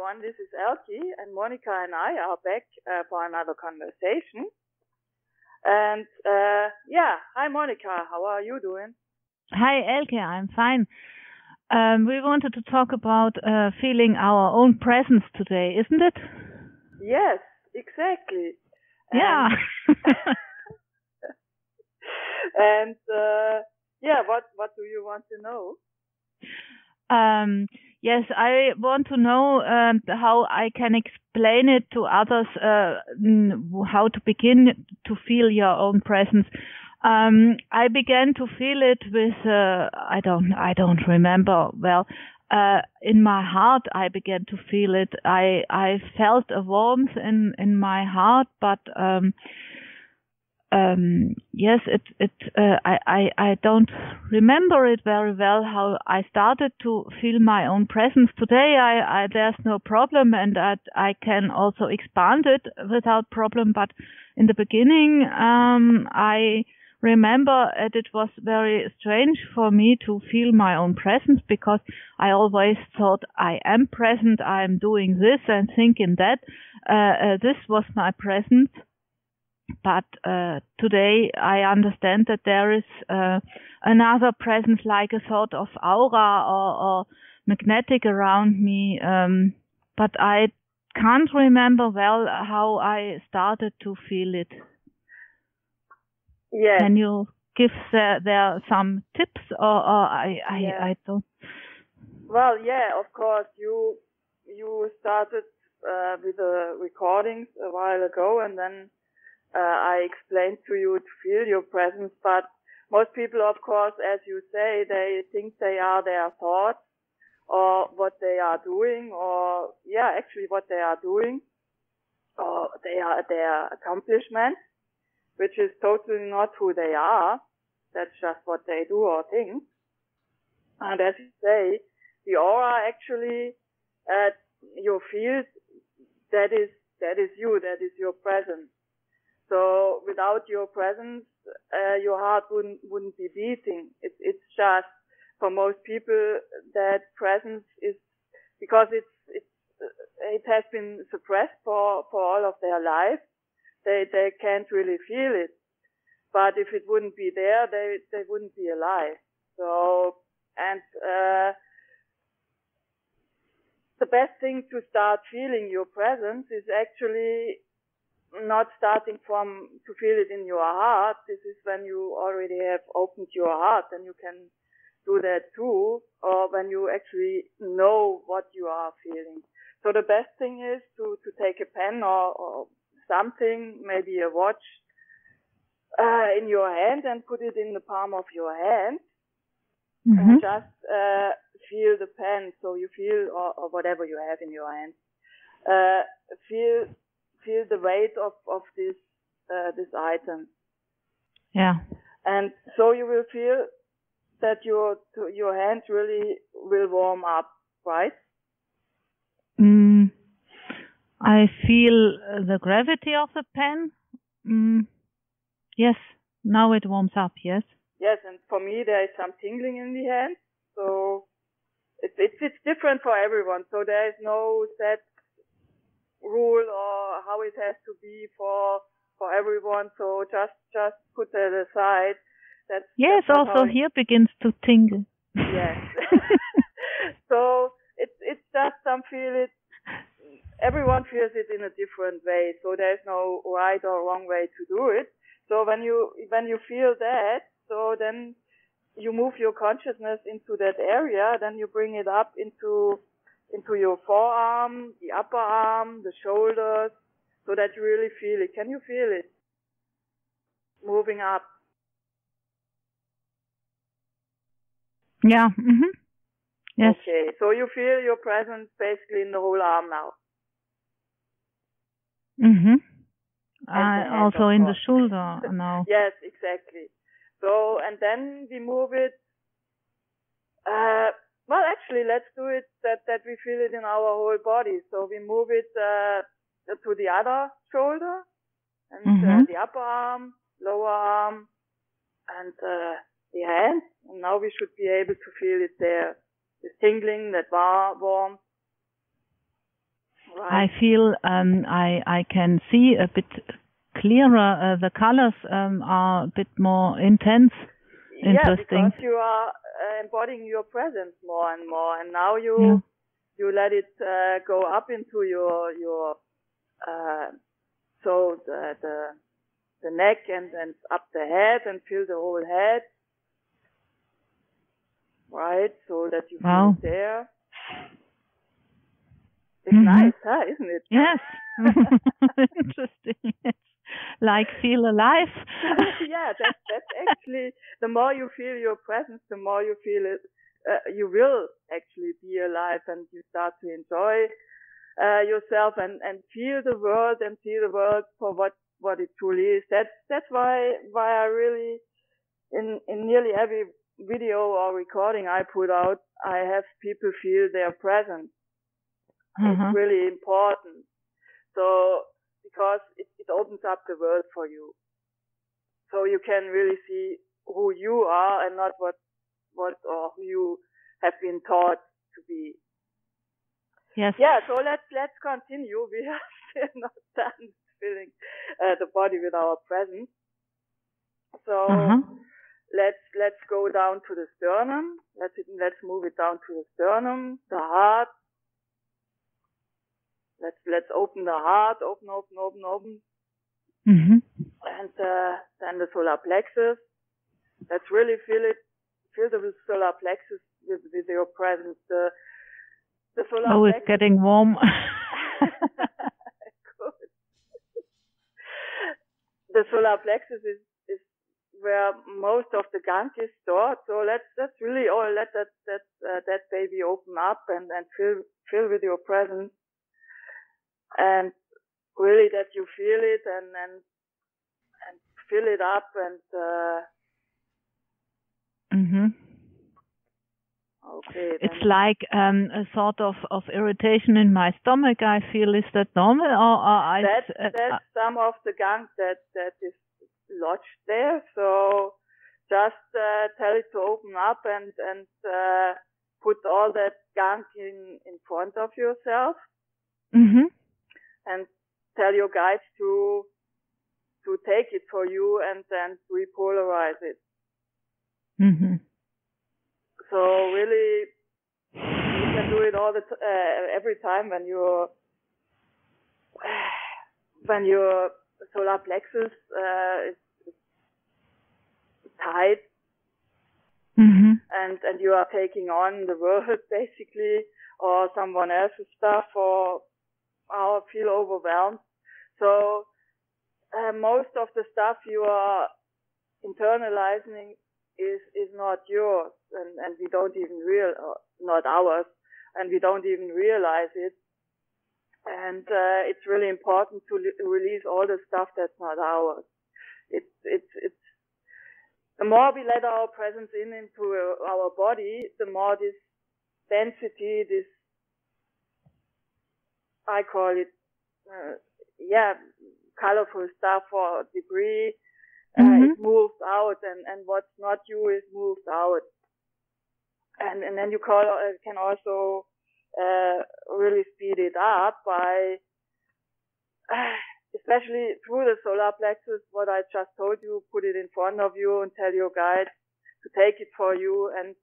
everyone. This is Elke, and Monika and I are back for another conversation. And hi Monika, how are you doing? Hi Elke, I'm fine. We wanted to talk about feeling our own presence today, isn't it? Yes, exactly. Yeah. And what do you want to know? Yes, I want to know how I can explain it to others, how to begin to feel your own presence. I began to feel it with, I don't remember well. In my heart, I began to feel it. I felt a warmth in my heart, but yes, I don't remember it very well how I started to feel my own presence. Today there's no problem, and I can also expand it without problem. But in the beginning, I remember it was very strange for me to feel my own presence, because I always thought I am present, I'm doing this and thinking that. This was my presence. But today I understand that there is another presence, like a sort of aura or magnetic around me. But I can't remember well how I started to feel it. Yes. Can you give there some tips, or I don't? Well, yeah, of course. You started with the recordings a while ago, and then I explained to you to feel your presence, but most people, of course, as you say, they think they are their thoughts or what they are doing, or actually what they are doing, or they are their accomplishments, which is totally not who they are. That's just what they do or think. And as you say, the aura actually, your field, that is you, that is your presence. So without your presence, your heart wouldn't be beating. It's just, for most people, that presence is because it has been suppressed for all of their life. They can't really feel it. But if it wouldn't be there, they wouldn't be alive. So, and the best thing to start feeling your presence is actually not starting from to feel it in your heart. This is when you already have opened your heart, and you can do that too, or when you actually know what you are feeling. So the best thing is to take a pen or something, maybe a watch, in your hand, and put it in the palm of your hand, and just feel the pen. So you feel, or whatever you have in your hand, feel the weight of this item. Yeah. And so you will feel that your hands really will warm up, right? I feel the gravity of the pen. Yes, now it warms up, yes. Yes, and for me there is some tingling in the hands. So it's different for everyone. So there is no set rule or how it has to be for everyone. So just put that aside. That's also here begins to tingle. Yes. So it's just some feel it. Everyone feels it in a different way. So there's no right or wrong way to do it. So when you feel that, so then you move your consciousness into that area. Then you bring it up into your forearm, the upper arm, the shoulders, so that you really feel it. Can you feel it moving up? Yeah. Yes. Okay, so you feel your presence basically in the whole arm now. Also in the shoulder now. Yes, exactly. So, and then we move it. Well, actually, let's do it that we feel it in our whole body. So we move it to the other shoulder, and the upper arm, lower arm, and the hand. And now we should be able to feel it there. The tingling, that warmth. I feel I can see a bit clearer. The colors are a bit more intense. Interesting. Yeah, because you are embodying your presence more and more, and now you let it go up into your so the neck and up the head and feel the whole head, right? So that you feel it there. It's nice, huh? Isn't it? Yes. Interesting. It's like feel alive. Yeah, that's actually, the more you feel your presence, the more you feel it. You will actually be alive, and you start to enjoy yourself and feel the world and see the world for what it truly is. That's why I really in nearly every video or recording I put out, I have people feel their presence. It's really important. So because it opens up the world for you, so you can really see who you are and not what or who you have been taught to be. Yes. Yeah. So let's continue. We are still not done filling the body with our presence. So let's go down to the sternum. Let's move it down to the sternum, the heart. Let's open the heart. Open. And then the solar plexus. Let's really feel it. Feel the solar plexus with your presence. The solar plexus. It's getting warm. Good. The solar plexus is where most of the gunk is stored. So let's really let that baby open up and fill with your presence, and really that you feel it and fill it up and. Okay. It's like a sort of irritation in my stomach. I feel, is that normal or that's some of the gunk that is lodged there. So just tell it to open up and put all that gunk in front of yourself, and tell your guides to take it for you and then repolarize it. So really, you can do it all every time when your solar plexus is tight, and you are taking on the world basically, or someone else's stuff, or feel overwhelmed. So most of the stuff you are internalizing is not yours, and we don't even not ours, and we don't even realize it. And it's really important to release all the stuff that's not ours. It's the more we let our presence into our body, the more this density, this, I call it, colorful stuff or debris, it moves out, and what's not you is moved out. And then you can also really speed it up by, especially through the solar plexus, what I just told you, put it in front of you and tell your guide to take it for you and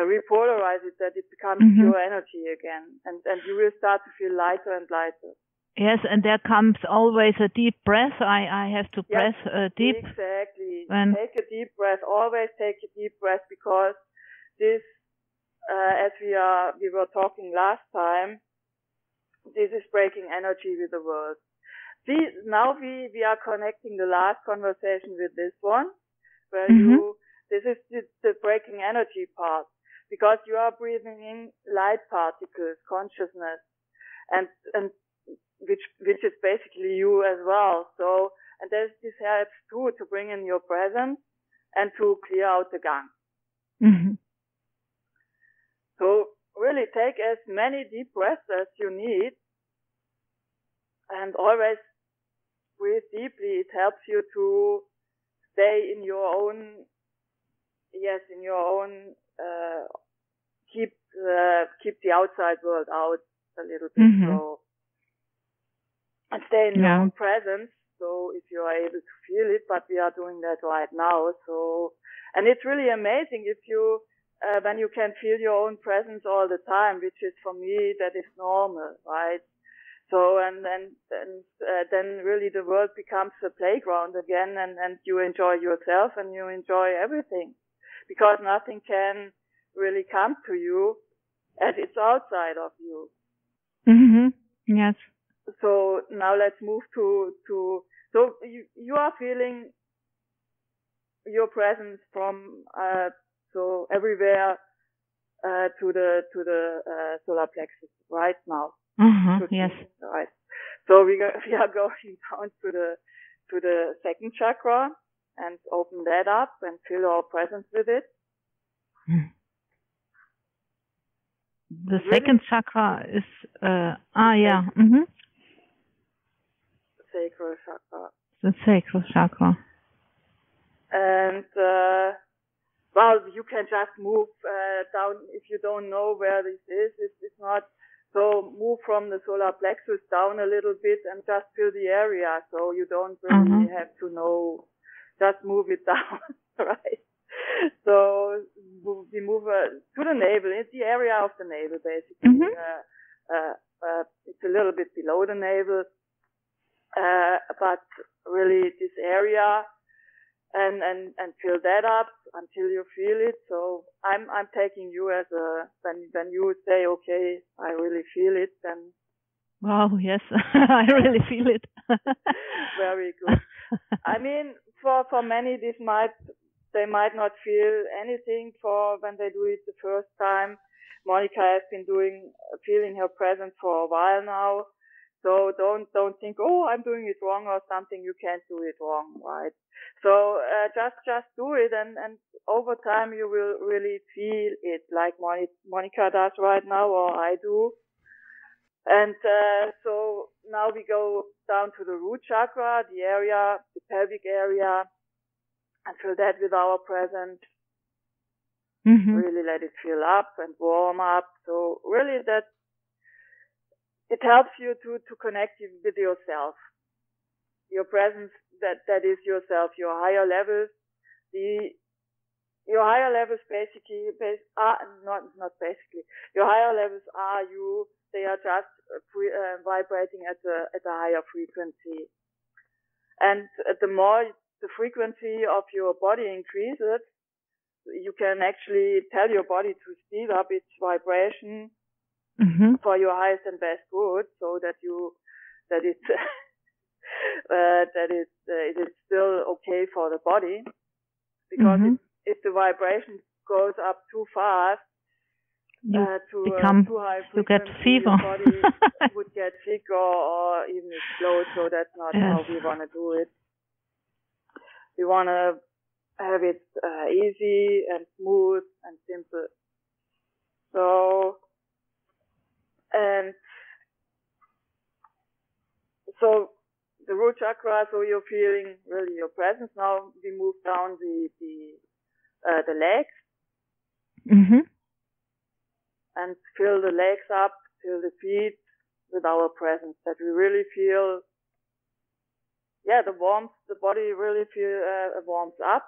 repolarize it, that it becomes pure energy again. And you will start to feel lighter and lighter. Yes, and there comes always a deep breath. I have to press deep. Exactly. Take a deep breath. Always take a deep breath, because this, as we were talking last time, this is breaking energy with the world. Now we are connecting the last conversation with this one, where this is the breaking energy part, because you are breathing in light particles, consciousness, and which is basically you as well. So, and this helps too to bring in your presence and to clear out the gunk. So really take as many deep breaths as you need, and always breathe deeply. It helps you to stay in your own, keep the outside world out, a little bit. So, and stay in your own presence. So if you are able to feel it, but we are doing that right now. So, and it's really amazing if you, when you can feel your own presence all the time, which is for me, that is normal, right? So, and then really the world becomes a playground again, and you enjoy yourself and you enjoy everything, because nothing can really come to you as it's outside of you. Yes. So now let's move to so you are feeling your presence from so everywhere to the solar plexus right now. Yes. Right. So we are going down to the second chakra and open that up and fill our presence with it. The second chakra is Sacral chakra. The sacral chakra. And well, you can just move down if you don't know where this is. It's not. So move from the solar plexus down a little bit and just fill the area, so you don't really have to know. Just move it down, right? So we move to the navel. It's the area of the navel, basically. It's a little bit below the navel, but really this area, and fill that up until you feel it. So I'm taking you as when you say, okay, I really feel it, then. Wow, yes, I really feel it. Very good. I mean, for many, they might not feel anything for when they do it the first time. Monika has been feeling her presence for a while now. So don't think, oh, I'm doing it wrong or something. You can't do it wrong, right? So just do it, and over time you will really feel it, like Monika does right now, or I do. And so now we go down to the root chakra, the pelvic area, and fill that with our presence. Really let it fill up and warm up. So really that it helps you to connect with yourself. Your presence, that is yourself, your higher levels. Your higher levels basically not basically. Your higher levels are you. They are just vibrating at a higher frequency. And the more the frequency of your body increases, you can actually tell your body to speed up its vibration for your highest and best good, so that it is still okay for the body. Because if the vibration goes up too fast, too high frequency, you get fever. your body would get sick or even explode. So that's not how we want to do it. We want to have it easy and smooth and simple. So the root chakra, so you're feeling really your presence. Now we move down the legs. And fill the legs up, fill the feet with our presence, that we really feel, the warmth, the body really warms up.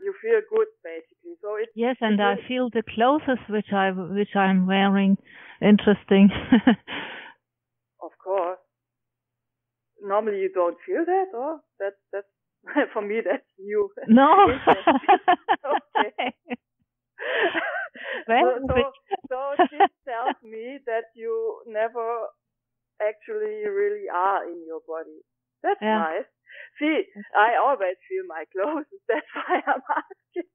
You feel good basically. So it's yes, and I feel the clothes which I'm wearing. Interesting. Of course. Normally you don't feel that, or that's for me that's new. No. Okay. So this tells me that you never actually really are in your body. That's nice. See, I always feel my clothes. That's why I'm asking.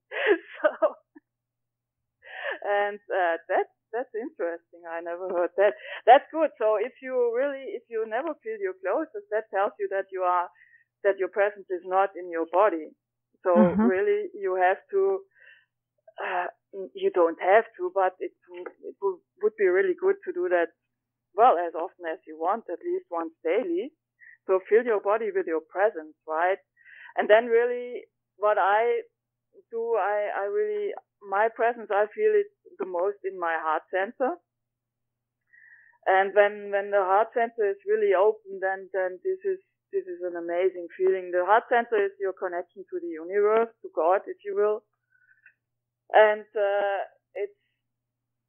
So, and that's interesting. I never heard that. That's good. So if you never feel your clothes, that tells you that your presence is not in your body. So really, you have to. You don't have to, but it would be really good to do that. Well, as often as you want, at least once daily. So fill your body with your presence, right? And then really what I I really, my presence, I feel it the most in my heart center. And when the heart center is really open, then this is an amazing feeling. The heart center is your connection to the universe, to God, if you will. And it's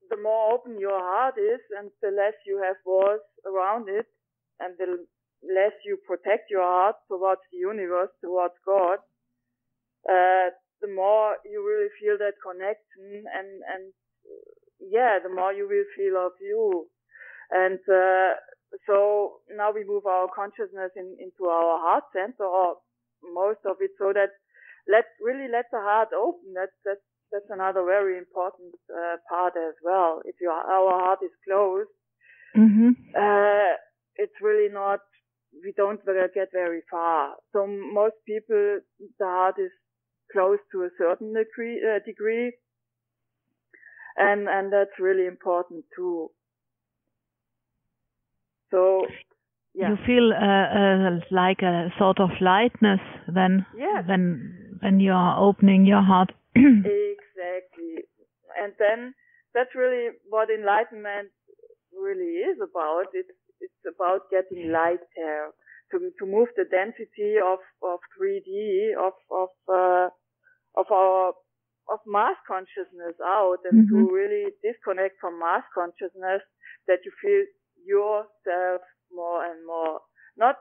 the more open your heart is, and the less you have walls around it, and the less you protect your heart towards the universe, towards God, the more you really feel that connection, and the more you will feel of you. And so now we move our consciousness into our heart center, or most of it, so that let the heart open. That's another very important part as well. If our heart is closed, it's really not. We don't get very far. So most people, the heart is close to a certain degree, and that's really important too. So, yeah. You feel like a sort of lightness then, when you are opening your heart. Exactly. And then that's really what enlightenment really is about. It's about getting light there, to move the density of 3D of mass consciousness out, and to really disconnect from mass consciousness, that you feel yourself more and more. Not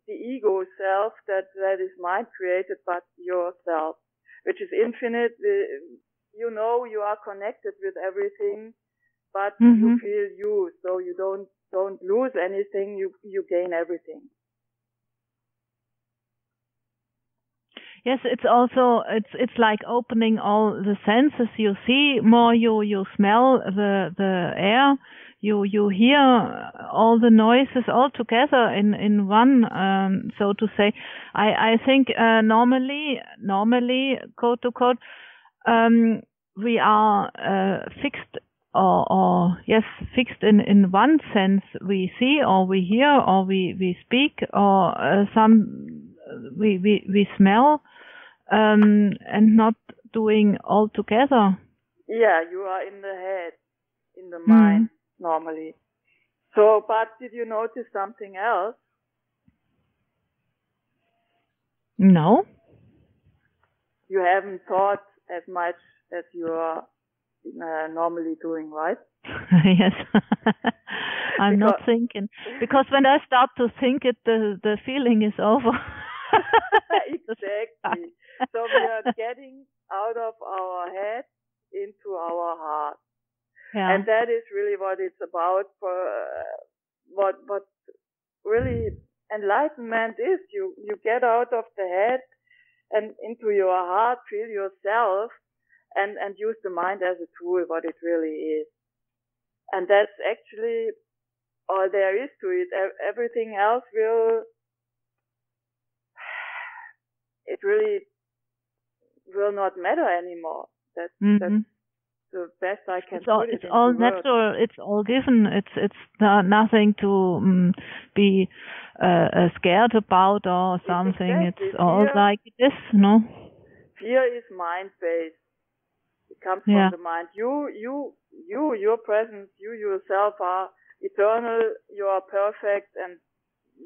the ego self that is mind created, but yourself, which is infinite. You know you are connected with everything, but you feel you, so you don't lose anything, you gain everything. Yes, it's also it's like opening all the senses. You see more, you smell the air, you hear all the noises all together in one, so to say. I think normally, quote to quote, we are fixed fixed in one sense. We see, or we hear, or we speak, or we smell, and not doing all together. Yeah, you are in the head, in the mind, normally. So, but did you notice something else? No. You haven't thought as much as you are normally doing, right? Yes. I'm not thinking, because when I start to think it, the feeling is over. Exactly. So we are getting out of our head into our heart. Yeah. And that is really what it's about. For what really enlightenment is. You get out of the head and into your heart, feel yourself, and use the mind as a tool, what it really is. And that's actually all there is to it. Everything else it really will not matter anymore. That's the best I can put it. It's all natural. It's all given. It's nothing to be scared about or something. It's all like this, no? Fear is mind-based. It comes from the mind. Your presence, you yourself are eternal. You are perfect, and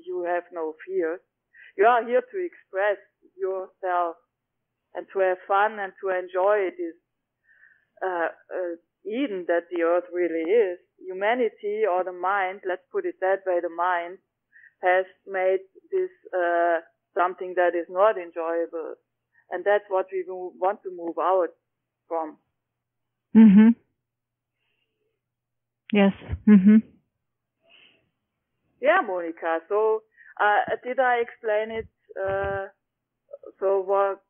you have no fears. You are here to express yourself and to have fun and to enjoy it. Is Eden that the earth really is. Humanity, or the mind, let's put it that way, the mind has made this something that is not enjoyable, and that's what we want to move out from. Yes. Yeah, Monika. So did I explain it? So what?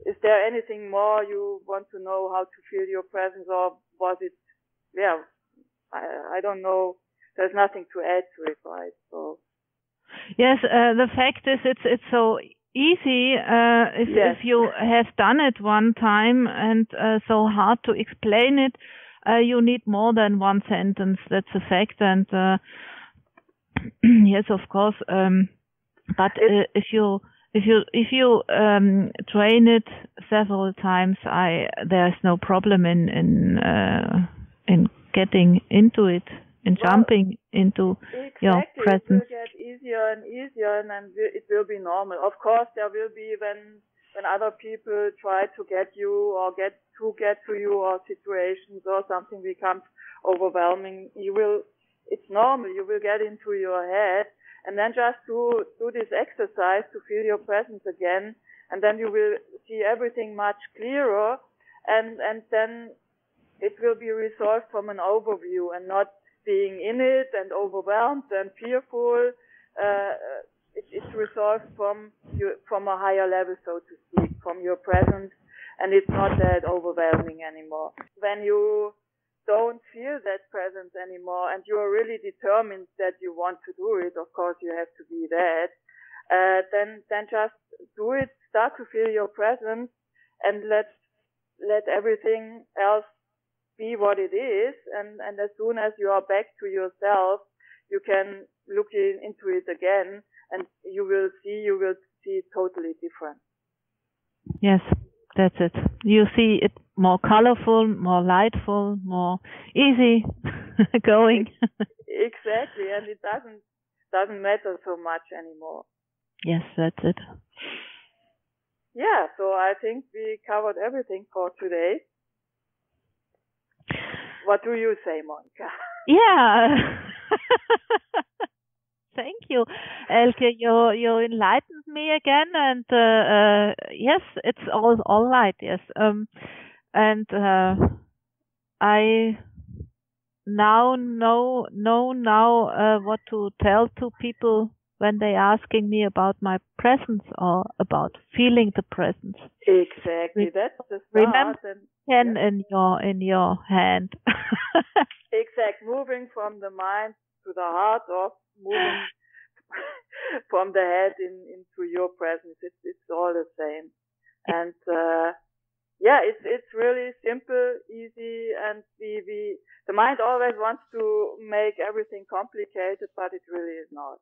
Is there anything more you want to know, how to feel your presence, or was it? Yeah, I don't know. There's nothing to add to it, right? So. Yes, the fact is, it's so easy if you have done it one time, and so hard to explain it. You need more than one sentence. That's a fact, and yes, of course. But if you if you train it several times, there's no problem in getting into it, in jumping into your presence. It will get easier and easier, and then it will be normal. Of course, there will be when other people try to get you or get to you, or situations or something becomes overwhelming. It's normal. You will get into your head, and then just do this exercise to feel your presence again, and then you will see everything much clearer, and then it will be resolved from an overview and not being in it and overwhelmed and fearful. It's resolved from a higher level, so to speak, from your presence, and it's not that overwhelming anymore. When you don't feel that presence anymore and you are really determined that you want to do it, of course you have to be that, then just do it, start to feel your presence, and let everything else be what it is, and as soon as you are back to yourself, you can look into it again, and you will see it totally different. Yes, that's it. You see it more colorful, more lightful, more easy going. Exactly, and it doesn't matter so much anymore. Yes, that's it. Yeah, so I think we covered everything for today. What do you say, Monika? Yeah. Thank you, Elke. You enlightened me again, and yes, it's all right. Yes, and I now know what to tell to people when they asking me about my presence or about feeling the presence. Exactly, that's the start. Remember, pen in your hand. Exactly, moving from the mind to the heart, or moving from the head into your presence. It's all the same, and it's really simple, easy, and the mind always wants to make everything complicated, but it really is not.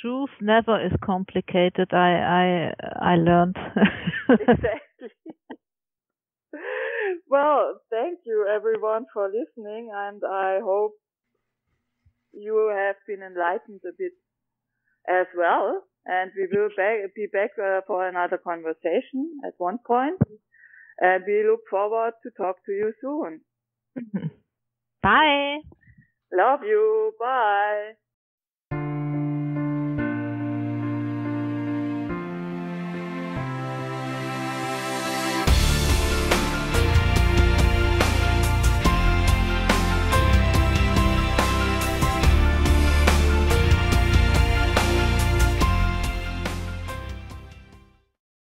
Truth never is complicated. I learned. Exactly. Well, thank you everyone for listening, and I hope you have been enlightened a bit as well. And we will be back for another conversation at one point. And we look forward to talk to you soon. Bye. Love you. Bye.